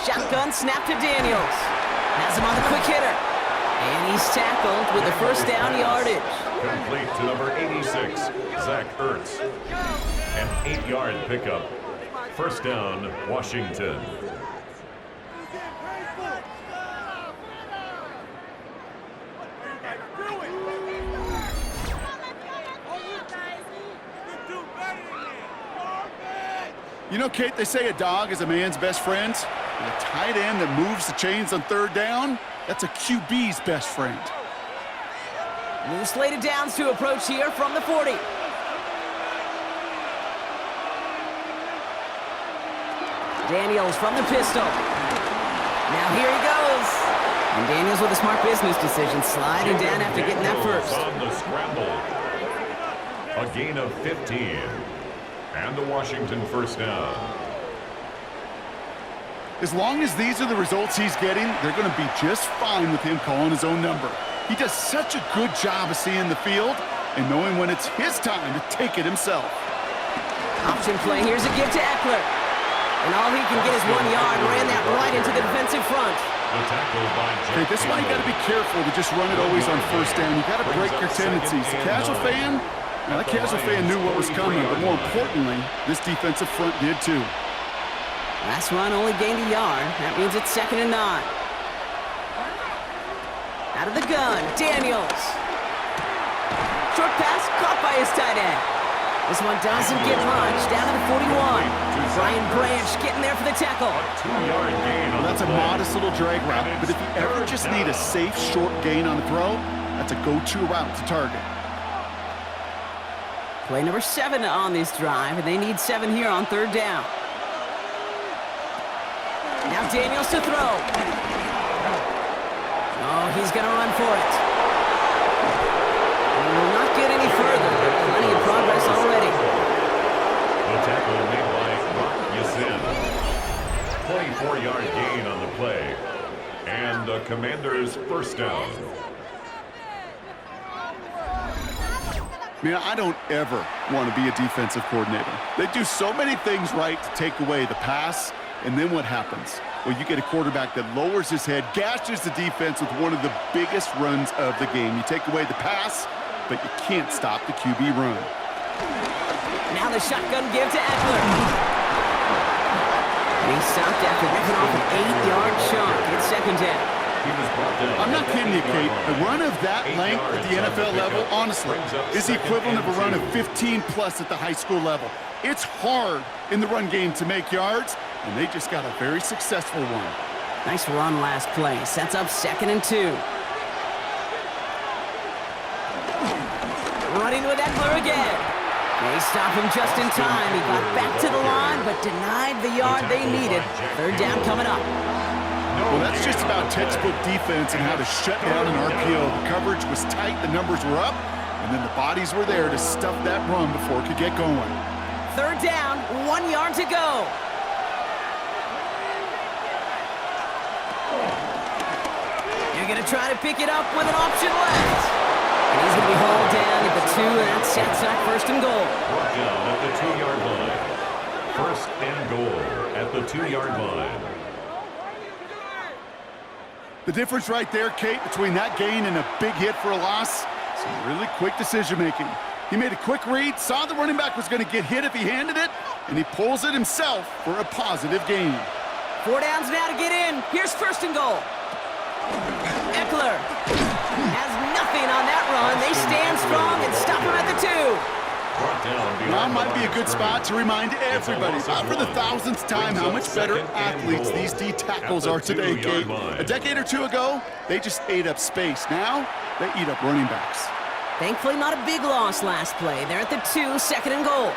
Shotgun snap to Daniels. Has him on the quick hitter. And he's tackled with the first down yardage. Complete to number 86, Zach Ertz. An 8-yard pickup. First down, Washington. You know, Kate, they say a dog is a man's best friend. And a tight end that moves the chains on 3rd down, that's a QB's best friend. New slated downs to approach here from the 40. Daniels from the pistol. Now here he goes. And Daniels with a smart business decision, sliding down after getting that first. On the scramble. A gain of 15. And the Washington first down. As long as these are the results he's getting, they're going to be just fine with him calling his own number. He does such a good job of seeing the field and knowing when it's his time to take it himself. Option play, here's a give to Eckler. And all he can get is 1 yard, ran that right into the defensive front. The tackle by Okay, this is why you got to be careful to just run it always on first down. You got to break your tendencies. The casual fan, now that casual fan knew what was coming, but more importantly, this defensive front did too. Last run only gained a yard. That means it's 2nd and 9. Out of the gun, Daniels. Short pass caught by his tight end. This one doesn't get much. Down to the 41. Brian Branch getting there for the tackle. 2-yard gain. Well, that's a modest little drag route, but if you ever just need a safe, short gain on the throw, that's a go-to route to target. Play number 7 on this drive, and they need 7 here on 3rd down. Now Daniels to throw. Oh, he's going to run for it. He will not get any further, but plenty of progress already. The tackle made by Brock Yasin. 24-yard gain on the play. And the Commanders' first down. Man, I don't ever want to be a defensive coordinator. They do so many things right to take away the pass, and then what happens? Well, you get a quarterback that lowers his head, gashes the defense with one of the biggest runs of the game. You take away the pass, but you can't stop the QB run. Now the shotgun give to Eckler. And he stopped after ripping off an 8-yard chunk. It's 2nd down. I'm not kidding you, Kate. A run of that length at the NFL level, honestly, is the equivalent of a run of 15-plus at the high school level. It's hard in the run game to make yards, and they just got a very successful one. Nice run last play. Sets up 2nd and 2. Running with Eckler again. They stop him just in time. He got back to the line, but denied the yard they needed. 3rd down coming up. Well, that's just about textbook defense and how to shut down an RPO. The coverage was tight, the numbers were up, and then the bodies were there to stuff that run before it could get going. 3rd down, 1 yard to go. You're going to try to pick it up with an option left. And he's going to be hauled down at the 2, and that sets up 1st and goal. Brought down at the 2-yard line. 1st and goal at the 2-yard line. The difference right there, Kate, between that gain and a big hit for a loss, some really quick decision-making. He made a quick read, saw the running back was going to get hit if he handed it, and he pulls it himself for a positive gain. 4 downs now to get in. Here's 1st and goal. Eckler has nothing on that run. They stand strong and stop him at the 2. Now might be a good spot to remind everybody, not for the 1000th time, how much better athletes these D tackles are today, Kate. A decade or 2 ago, they just ate up space. Now, they eat up running backs. Thankfully, not a big loss last play. They're at the 2, 2nd and goal.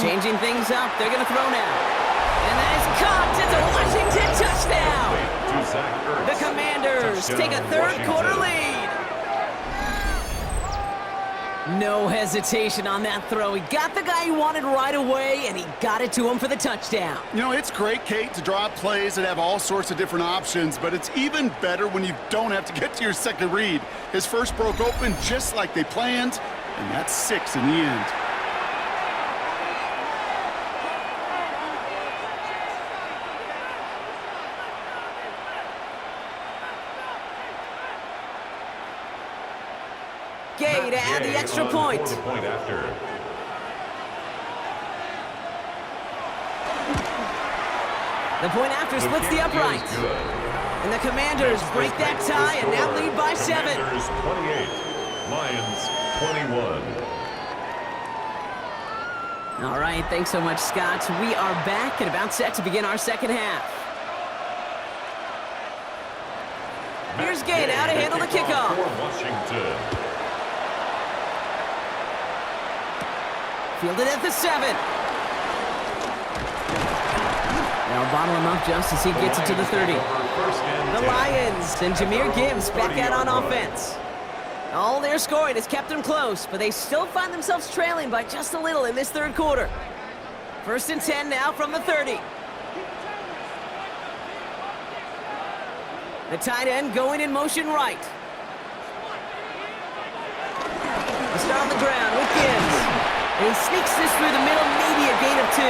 Changing things up, they're going to throw now. And that is caught. It's a Washington touchdown. The Commanders take a 3rd quarter lead. No hesitation on that throw. He got the guy he wanted right away, and he got it to him for the touchdown. You know, it's great, Kate, to draw up plays that have all sorts of different options, but it's even better when you don't have to get to your second read. His first broke open just like they planned, and that's 6 in the end. Gay to add the extra point. After. The point after splits the uprights. And the Commanders break that tie and now lead by 7. Commanders 28, Lions 21. All right, thanks so much, Scott. We are back and about set to begin our second half. Here's Gay now to handle the kickoff. For Washington. Fielded at the 7. They'll bottle him up just as he gets it to the 30. The Lions and Jahmyr Gibbs back out on offense. All their scoring has kept them close, but they still find themselves trailing by just a little in this third quarter. 1st and 10 now from the 30. The tight end going in motion right. The start on the ground with Gibbs. And he sneaks this through the middle, maybe a gain of 2.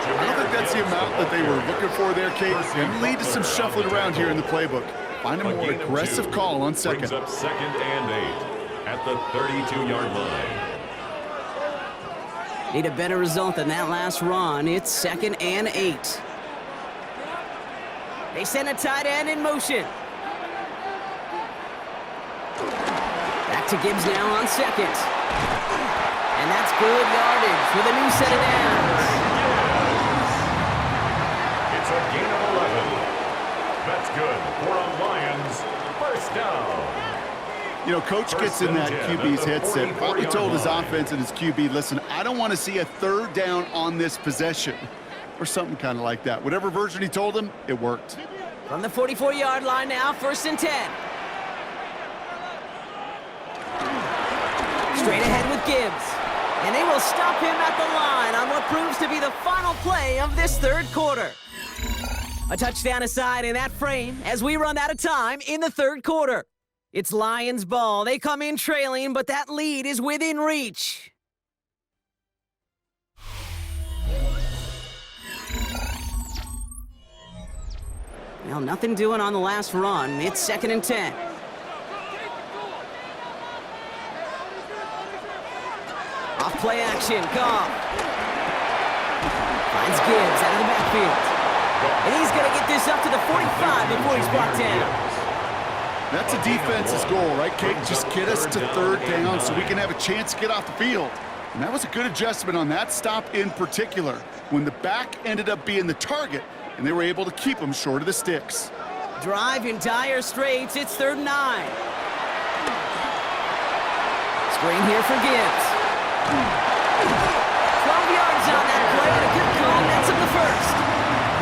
I don't think that's the amount that they were looking for there, Kate. Can lead to some shuffling around here in the playbook. Find a more aggressive call on second. Brings up 2nd and 8 at the 32-yard line. Need a better result than that last run. It's 2nd and 8. They send a tight end in motion. Back to Gibbs now on 2nd. And that's good yardage with a new set of downs. It's a gain of 11. That's good for a Lions first down. You know, Coach gets in that QB's headset, probably told his offense and his QB, listen, I don't want to see a 3rd down on this possession, or something kind of like that. Whatever version he told him, it worked. From the 44-yard line now, 1st and 10. Straight ahead with Gibbs. And they will stop him at the line on what proves to be the final play of this third quarter. A touchdown aside in that frame as we run out of time in the third quarter. It's Lions ball. They come in trailing, but that lead is within reach. Well, nothing doing on the last run. It's 2nd and 10. Off play action, Goff. Finds Gibbs out of the backfield. And he's going to get this up to the 45 before he's brought down. That's a defense's goal, right, Kate? Just get us to 3rd down so we can have a chance to get off the field. And that was a good adjustment on that stop in particular, when the back ended up being the target, and they were able to keep him short of the sticks. Drive in dire straits. It's 3rd and 9. Screen here for Gibbs. 12 yards on that play, and a good call nets him the 1st.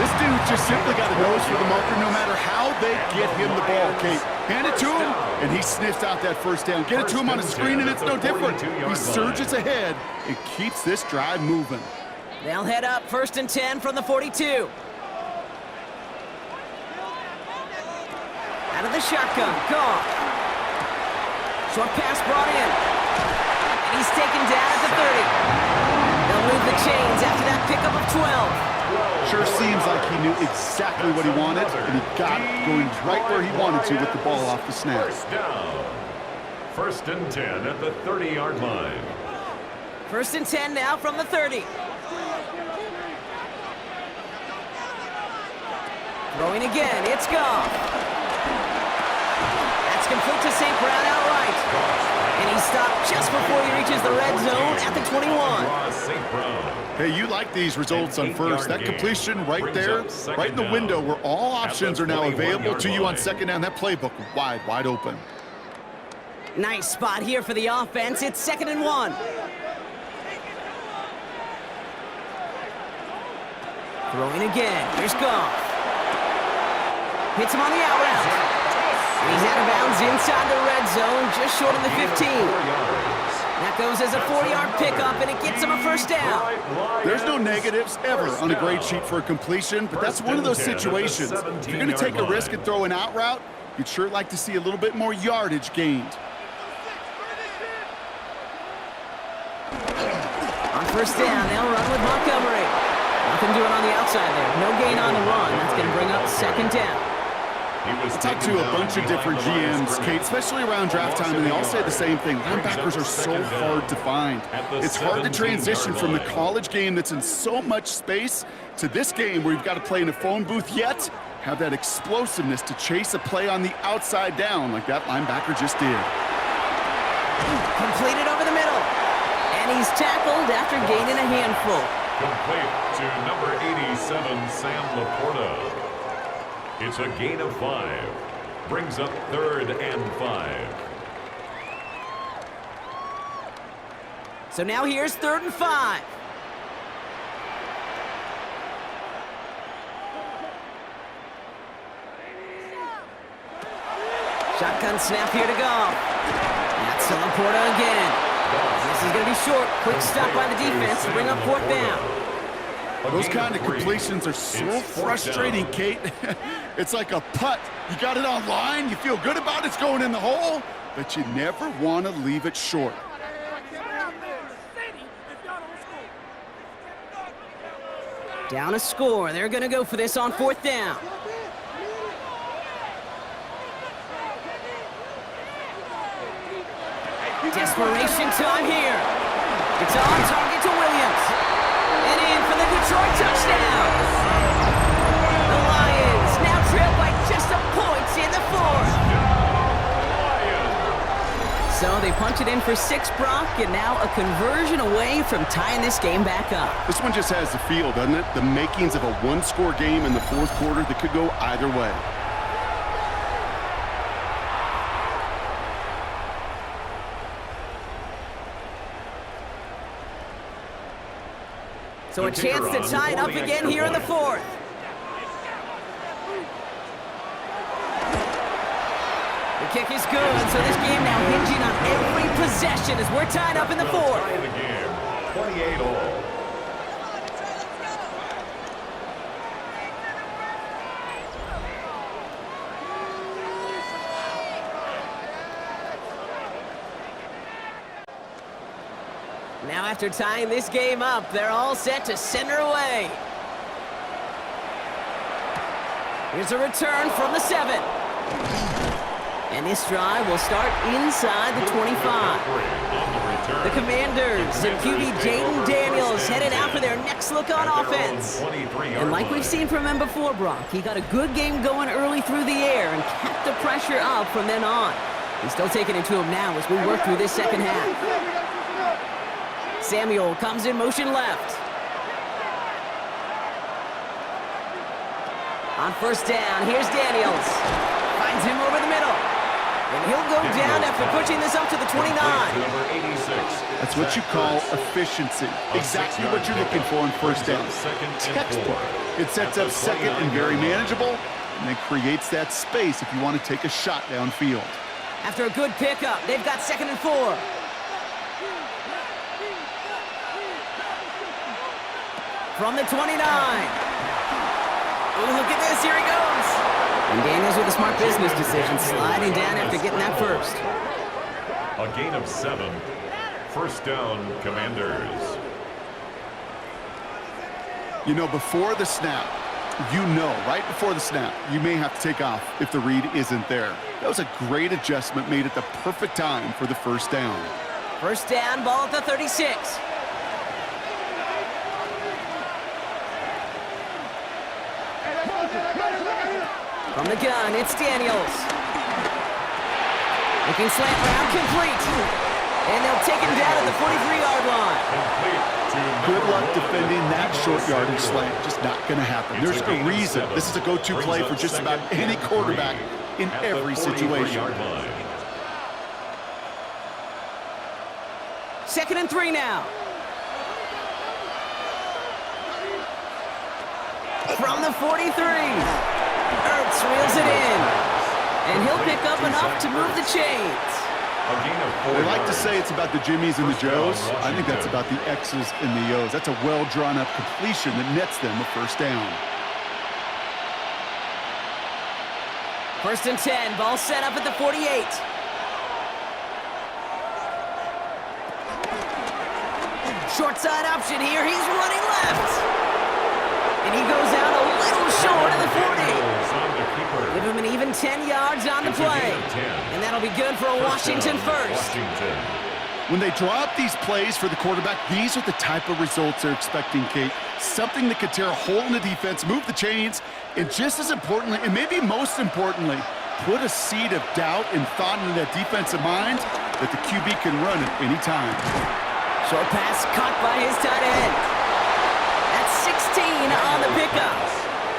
This dude just simply got a nose for the marker no matter how they get him the ball, Kate. Hand it to him, and he sniffs out that 1st down. Get it to him on a screen, and it's no different. He surges ahead and keeps this drive moving. They'll head up 1st and 10 from the 42. Out of the shotgun, Goff. Short pass brought in. And he's taken down at the 30. They'll move the chains after that pickup of 12. Sure seems like he knew exactly what he wanted, and he got it going right where he wanted to with the ball off the snap. First down. 1st and 10 at the 30-yard line. 1st and 10 now from the 30. Throwing again, it's Goff. That's complete to St. Brown outright. And he's stopped just before he reaches the red zone at the 21. Hey, you like these results on 1st. That completion right there, right in the window where all options are now available to you on 2nd down. That playbook wide open. Nice spot here for the offense. It's 2nd and 1. Throwing again. Here's Goff. Hits him on the out route. And he's out of bounds inside the red zone, just short of the 15. That goes as a 4-yard pickup, and it gets him a first down. There's no negatives ever on a grade sheet for a completion, but that's one of those situations. If you're going to take a risk and throw an out route, you'd sure like to see a little bit more yardage gained. On first down, they'll run with Montgomery. Nothing doing on the outside there. No gain on the run. That's going to bring up second down. I talked to a bunch of different GMs, Kate, especially around draft time, and they all say the same thing. Linebackers are so hard to find. It's hard to transition from the college game that's in so much space to this game where you've got to play in a phone booth, yet have that explosiveness to chase a play on the outside down like that linebacker just did. Completed over the middle. And he's tackled after gaining a handful. Complete to number 87, Sam Laporta. It's a gain of 5. Brings up 3rd and 5. So now here's 3rd and 5. Shotgun snap here to go. That's Laporta again. This is going to be short. Quick stop by the defense to bring up 4th down. Those kind of completions are so frustrating, Kate. It's like a putt. You got it on line, you feel good about it's going in the hole, but you never want to leave it short. Down a score. They're going to go for this on 4th down. Desperation time here. It's on target to Williams. And in for the Detroit touchdown. The Lions now trail by just a point in the 4th. So they punch it in for 6, Brock, and now a conversion away from tying this game back up. This one just has the feel, doesn't it? The makings of a one-score game in the 4th quarter that could go either way. So a chance to tie it up again here in the 4th. The kick is good, so this game now hinging on every possession as we're tied up in the 4th. 28 all. Now after tying this game up, they're all set to send her away. Here's a return from the 7. And this drive will start inside the 25. The Commanders and QB Jaden Daniels headed out for their next look on offense. And like we've seen from him before, Brock, he got a good game going early through the air and kept the pressure up from then on. He's still taking it to him now as we work through this second half. Samuel comes in motion left. On first down, here's Daniels. Finds him over the middle. And he'll go down after pushing this up to the 29. That's what you call efficiency. Exactly what you're looking for on first down. Textbook. It sets up second and very manageable, and then creates that space if you want to take a shot downfield. After a good pickup, they've got 2nd and 4. From the 29. Oh, look at this. Here he goes. And Daniels with a smart business decision, sliding down after getting that first. A gain of 7. First down, Commanders. You know, before the snap, right before the snap, you may have to take off if the read isn't there. That was a great adjustment made at the perfect time for the first down. First down, ball at the 36. From the gun, it's Daniels. Looking slant route, complete. And they'll take him down at the 43-yard line. Good luck defending that short yardage slant. Just not going to happen. There's a reason. This is a go-to play for just about any quarterback in every situation. 2nd and 3 now. From the 43. Ertz reels it in. And he'll pick up enough to move the chains. A gain of 4 They like to yards. say it's about the Jimmies and the First down, Joes. I think that's Washington. about the X's and the O's. That's a well-drawn-up completion that nets them a first down. First and 10, ball set up at the 48. Short side option here, he's running left. And he goes out a little short of the 40. On the keeper. Give him an even 10 yards on the It's a play. gain of 10. And that'll be good for a Washington down, first. Washington. When they draw up these plays for the quarterback, these are the type of results they're expecting, Kate. Something that could tear a hole in the defense, move the chains, and just as importantly, and maybe most importantly, put a seed of doubt and thought into that defensive mind that the QB can run at any time. Short pass caught by his tight end. That's 16 on the pickup.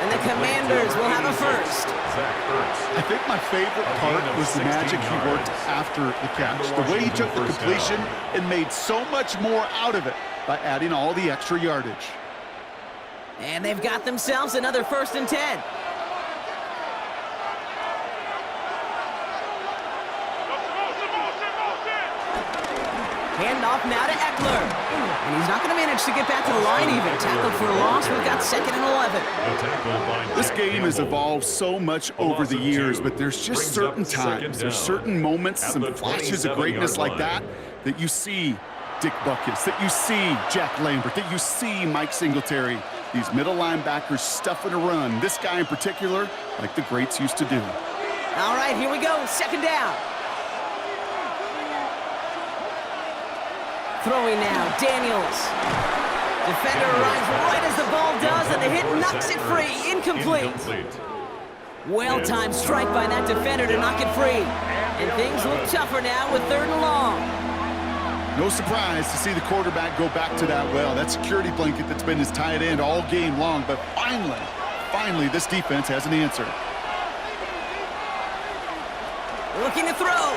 And the Commanders will have a first. Zach Ertz. I think my favorite part was the magic he worked after the catch. The way he took the completion and made so much more out of it by adding all the extra yardage. And they've got themselves another first and 10. Hand off now to Eckler. And he's not going to manage to get back to the line even. Tackled for a loss. We've got second and 11. The tackle by This Jack game has Campbell. evolved so much over the years, but there's just Brings up certain second times, there's down. certain moments, At some the flashes of 27-yard greatness like line. that you see Dick Buckus, that you see Jack Lambert, that you see Mike Singletary. These middle linebackers stuffing a run. This guy in particular, like the greats used to do. All right, here we go. Second down. Throwing now, Daniels. Defender arrives right as the ball does, and the hit knocks it free. Incomplete. Well-timed strike by that defender to knock it free. And things look tougher now with third and long. No surprise to see the quarterback go back to that that security blanket that's been his tight end all game long. But finally, this defense has an answer. Looking to throw.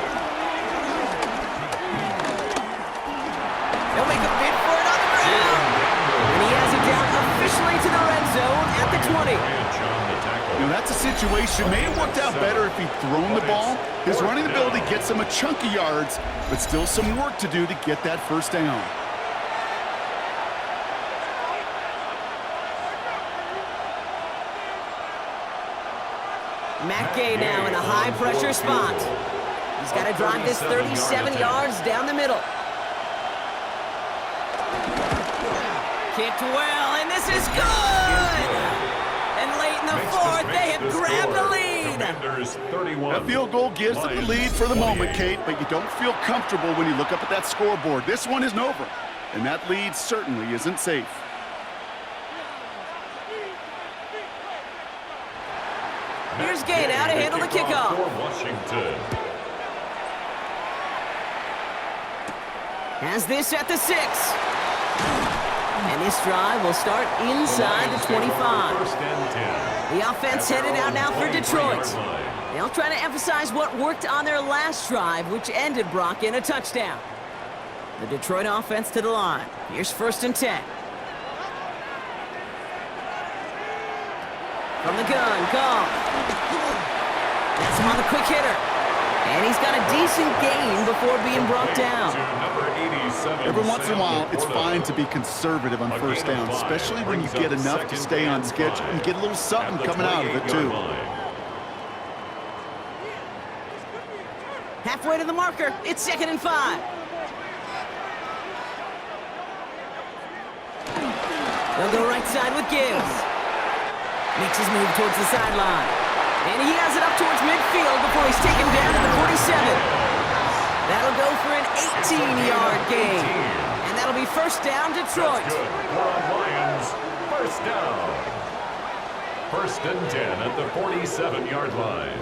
He'll make a bid for it on the ground. And he has it down officially to the red zone at the 20. You know, that's a situation. May have worked out better if he'd thrown the ball. His running ability gets him a chunk of yards, but still some work to do to get that first down. Matt Gay now in a high-pressure spot. He's got to drive this 37 yards down the middle. Kicked well, and this is good! And late in the fourth, they have grabbed the lead. That field goal gives them the lead for the moment, Kate, but you don't feel comfortable when you look up at that scoreboard. This one isn't over, and that lead certainly isn't safe. Here's Gay now to handle the kickoff. Washington. Has this at the 6. And this drive will start inside the 25. First and 10. The offense headed out now for Detroit. They'll try to emphasize what worked on their last drive, which ended Brock in a touchdown. The Detroit offense to the line. Here's first and 10. From the gun, Goff. That's him on the quick hitter. And he's got a decent gain before being brought down. Every once in a while, it's fine to be conservative on first down, especially when you get enough to stay on schedule and get a little something coming out of it, too. Halfway to the marker, it's second and 5. They'll go right side with Gibbs. Makes his move towards the sideline. And he has it up towards midfield before he's taken down to the 47. That'll go for an 18-yard gain. And that'll be first down, Detroit. That's good. For Lions, first down. First and 10 at the 47-yard line.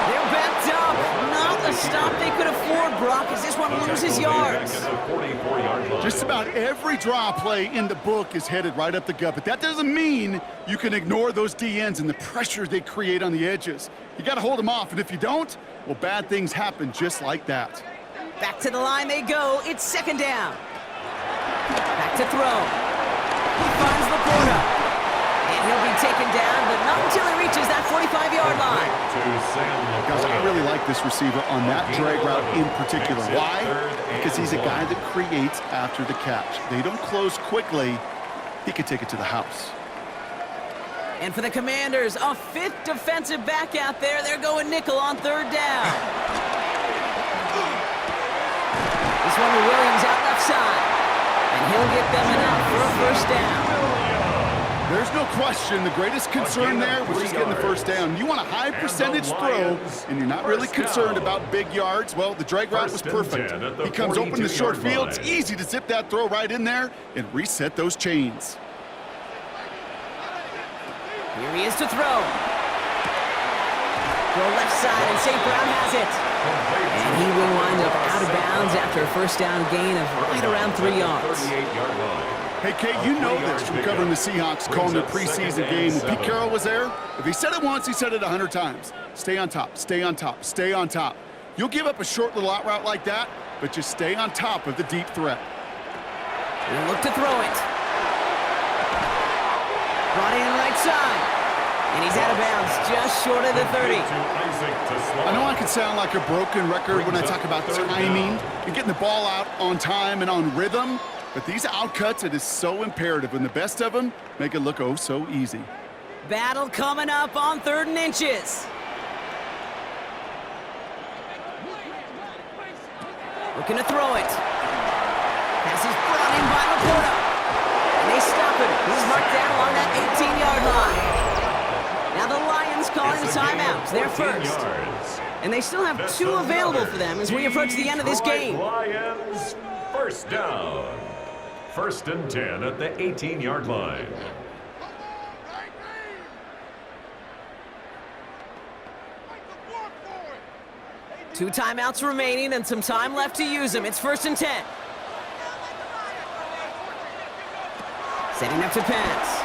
They're backed up. Not the stop they could afford, Brock, as this one loses yards. Just about every draw play in the book is headed right up the gut, but that doesn't mean you can ignore those DNs and the pressure they create on the edges. You got to hold them off, and if you don't, well, bad things happen just like that. Back to the line they go. It's second down. Back to throw. He finds Laporta. And he'll be taken down, but not until he reaches that 45-yard line. Guys, I really like this receiver on that drag route in particular. Why? Because he's a guy that creates after the catch. They don't close quickly. He could take it to the house. And for the Commanders, a fifth defensive back out there. They're going nickel on third down. This one to Williams out left side. And he'll get them enough for a first down. There's no question the greatest concern there was just getting the first down. You want a high percentage throw, and you're not really concerned about big yards. Well, the drag route was perfect. He comes open in the short field. It's easy to zip that throw right in there and reset those chains. Here he is to throw. Go left side, and St. Brown has it. And he will wind up out of bounds after a first down gain of right around 3 yards. Hey, Kate, you know this from covering the Seahawks, calling their preseason game. When Pete Carroll was there, if he said it once, he said it 100 times. Stay on top, stay on top, stay on top. You'll give up a short little out route like that, but just stay on top of the deep threat. He'll look to throw it. Brought in right side. And he's out of bounds, just short of the 30. I know I can sound like a broken record when I talk about timing and getting the ball out on time and on rhythm, but these outcuts, it is so imperative, and the best of them make it look oh so easy. Battle coming up on 3rd and inches. Looking to throw it. Pass is brought in by Laporta. And they stop him. He's marked down along that 18-yard line. Now the Lions calling the timeouts. They're first. And they still have 2 available for them as we approach the end of this game. Lions, first down. 1st and 10 at the 18-yard line. Two timeouts remaining and some time left to use them. It's 1st and 10. Setting up to pass.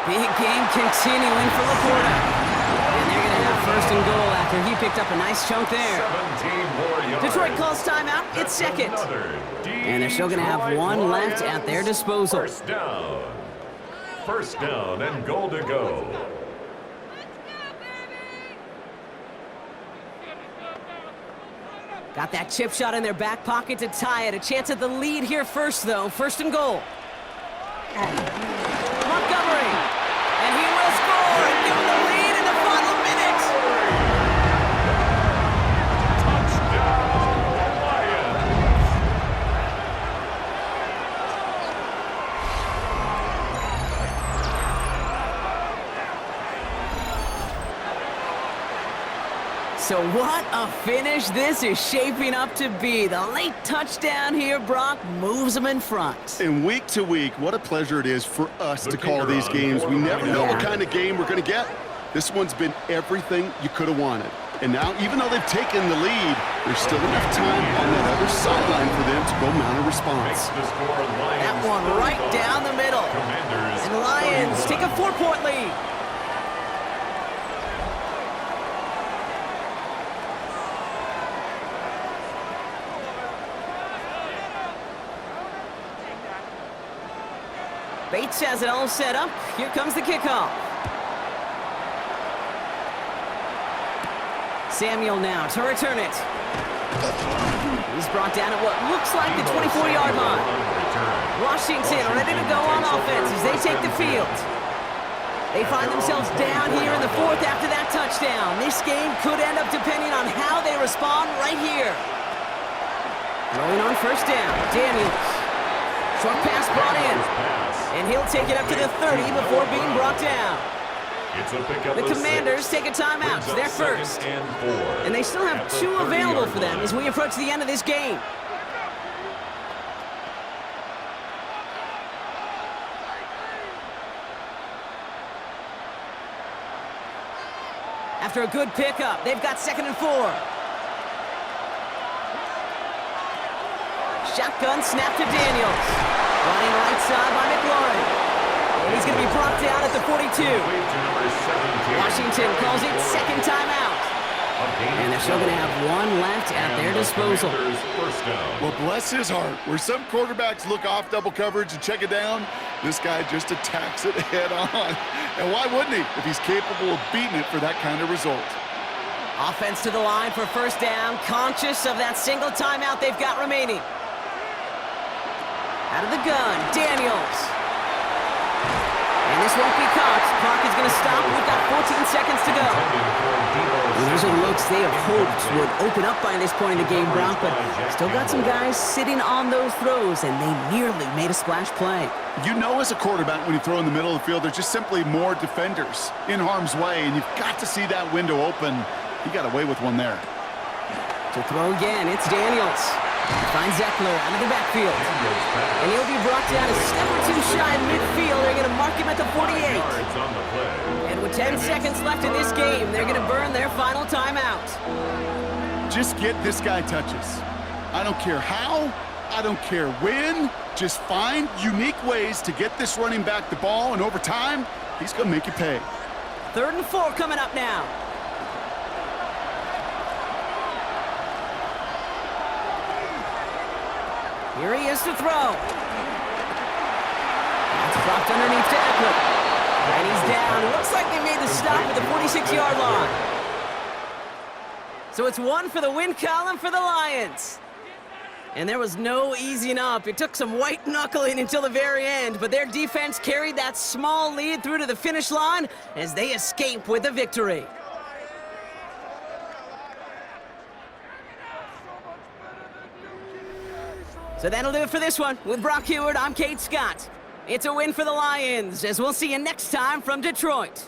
Big game continuing for Laporta. And they're going to have 1st and goal after he picked up a nice chunk there. Detroit calls timeout. It's 2nd. And they're still going to have 1 left at their disposal. First down and goal to go. Got that chip shot in their back pocket to tie it. A chance at the lead here first, though. 1st and goal. Montgomery. And he will score and give them the lead in the final minute. Touchdown, Lions. So what a finish this is shaping up to be. The late touchdown here, Brock, moves them in front. And week to week, what a pleasure it is for us to call these games. We never know what kind of game we're going to get. This one's been everything you could have wanted. And now, even though they've taken the lead, there's still enough time on that other sideline for them to go mount a response. That one right down the middle. And the Lions take a 4-point lead. Bates has it all set up. Here comes the kickoff. Samuel now to return it. He's brought down at what looks like the 24-yard line. Washington ready to go on offense as they take the field. They find themselves down here in the 4th after that touchdown. This game could end up depending on how they respond right here. Rolling on 1st down, Daniels. Short pass brought in. And he'll take it up to the 30 before being brought down. The Commanders take a timeout. They're first. And they still have 2 available for them as we approach the end of this game. After a good pickup, they've got 2nd and 4. Shotgun snap to Daniels. Running right side by McLaurin. And he's going to be brought down at the 42. Washington calls it 2nd timeout. And they're still going to have one left at their disposal. First down. Well, bless his heart. Where some quarterbacks look off double coverage and check it down, this guy just attacks it head on. And why wouldn't he if he's capable of beating it for that kind of result? Offense to the line for first down, conscious of that single timeout they've got remaining. Out of the gun, Daniels. And this won't be caught. Clock is going to stop. We've got 14 seconds to go. And those are looks they have hoped would open up by this point in the game, Brock, but still got some guys sitting on those throws, and they nearly made a splash play. You know as a quarterback when you throw in the middle of the field, there's just simply more defenders in harm's way, and you've got to see that window open. He got away with one there. To throw again, it's Daniels. He finds Eckler out of the backfield. And he'll be brought down a step or two shy of midfield. They're going to mark him at the 48. And with 10 seconds left in this game, they're going to burn their final timeout. Just get this guy touches. I don't care how, I don't care when. Just find unique ways to get this running back the ball, and over time, he's going to make you pay. 3rd and 4 coming up now. Here he is to throw. That's dropped underneath to Eckler. And he's down. Looks like they made the stop at the 46-yard line. So it's 1 for the win column for the Lions. And there was no easing up. It took some white knuckling until the very end, but their defense carried that small lead through to the finish line as they escape with a victory. So that'll do it for this one. With Brock Heward, I'm Kate Scott. It's a win for the Lions, as we'll see you next time from Detroit.